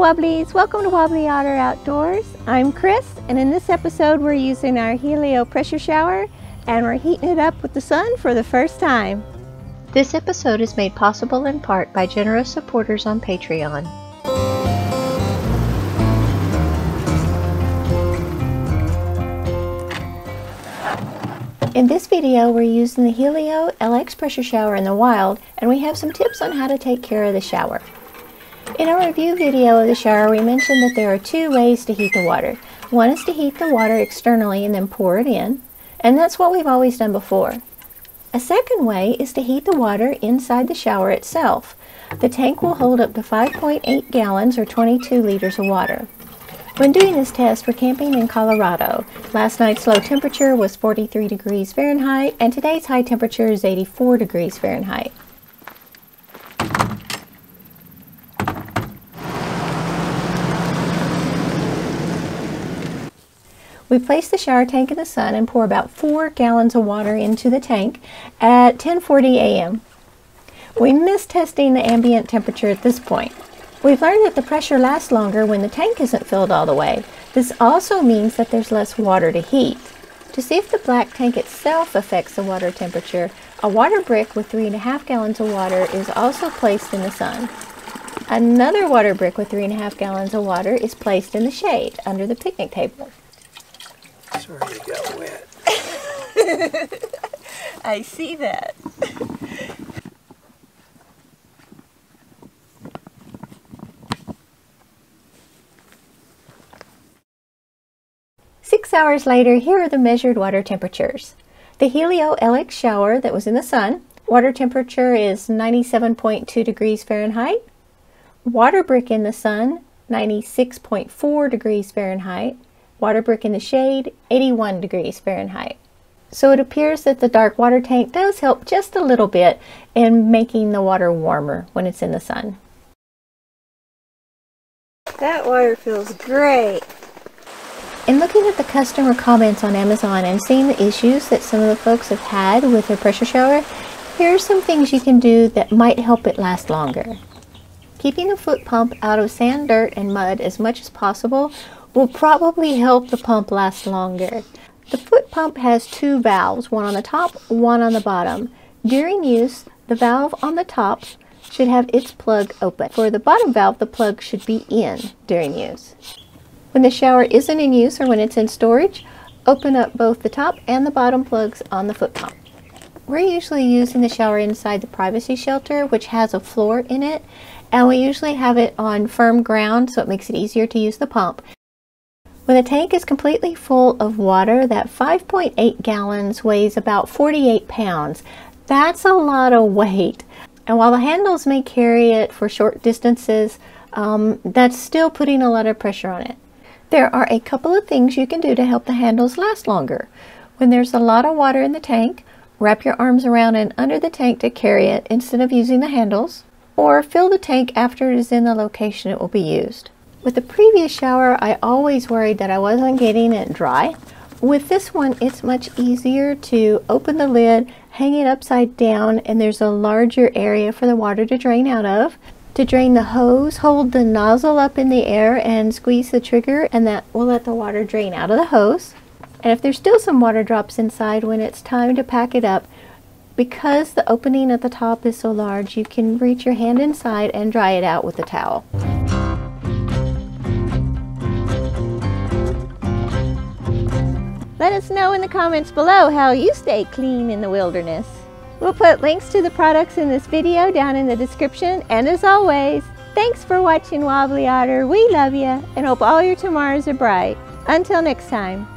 Wobblies, welcome to Wobbly Otter Outdoors. I'm Chris, and in this episode we're using our Helio Pressure Shower and we're heating it up with the sun for the first time. This episode is made possible in part by generous supporters on Patreon. In this video we're using the Helio LX Pressure Shower in the wild, and we have some tips on how to take care of the shower. In our review video of the shower, we mentioned that there are two ways to heat the water. One is to heat the water externally and then pour it in, and that's what we've always done before. A second way is to heat the water inside the shower itself. The tank will hold up to 5.8 gallons or 22 liters of water. When doing this test, we're camping in Colorado. Last night's low temperature was 43 degrees Fahrenheit, and today's high temperature is 84 degrees Fahrenheit. We place the shower tank in the sun and pour about 4 gallons of water into the tank at 10:40 a.m. We missed testing the ambient temperature at this point. We've learned that the pressure lasts longer when the tank isn't filled all the way. This also means that there's less water to heat. To see if the black tank itself affects the water temperature, a WaterBrick with 3.5 gallons of water is also placed in the sun. Another WaterBrick with 3.5 gallons of water is placed in the shade under the picnic table. Sorry you got wet. I see that. Six hours later, here are the measured water temperatures. The Helio LX shower that was in the sun, water temperature is 97.2 degrees Fahrenheit. WaterBrick in the sun, 96.4 degrees Fahrenheit. WaterBrick in the shade, 81 degrees Fahrenheit. So it appears that the dark water tank does help just a little bit in making the water warmer when it's in the sun. That water feels great. In looking at the customer comments on Amazon and seeing the issues that some of the folks have had with their pressure shower, here are some things you can do that might help it last longer. Keeping the foot pump out of sand, dirt, and mud as much as possible will probably help the pump last longer. The foot pump has two valves, one on the top, one on the bottom. During use, the valve on the top should have its plug open. For the bottom valve, the plug should be in during use. When the shower isn't in use or when it's in storage, open up both the top and the bottom plugs on the foot pump. We're usually using the shower inside the privacy shelter, which has a floor in it, and we usually have it on firm ground so it makes it easier to use the pump. When the tank is completely full of water, that 5.8 gallons weighs about 48 pounds. That's a lot of weight. And while the handles may carry it for short distances, that's still putting a lot of pressure on it. There are a couple of things you can do to help the handles last longer. When there's a lot of water in the tank, wrap your arms around and under the tank to carry it instead of using the handles, or fill the tank after it is in the location it will be used. With the previous shower, I always worried that I wasn't getting it dry. With this one, it's much easier to open the lid, hang it upside down, and there's a larger area for the water to drain out of. To drain the hose, hold the nozzle up in the air and squeeze the trigger, and that will let the water drain out of the hose. And if there's still some water drops inside when it's time to pack it up, because the opening at the top is so large, you can reach your hand inside and dry it out with a towel. Let us know in the comments below how you stay clean in the wilderness. We'll put links to the products in this video down in the description, and as always, thanks for watching Wobbly Otter. We love you and hope all your tomorrows are bright. Until next time.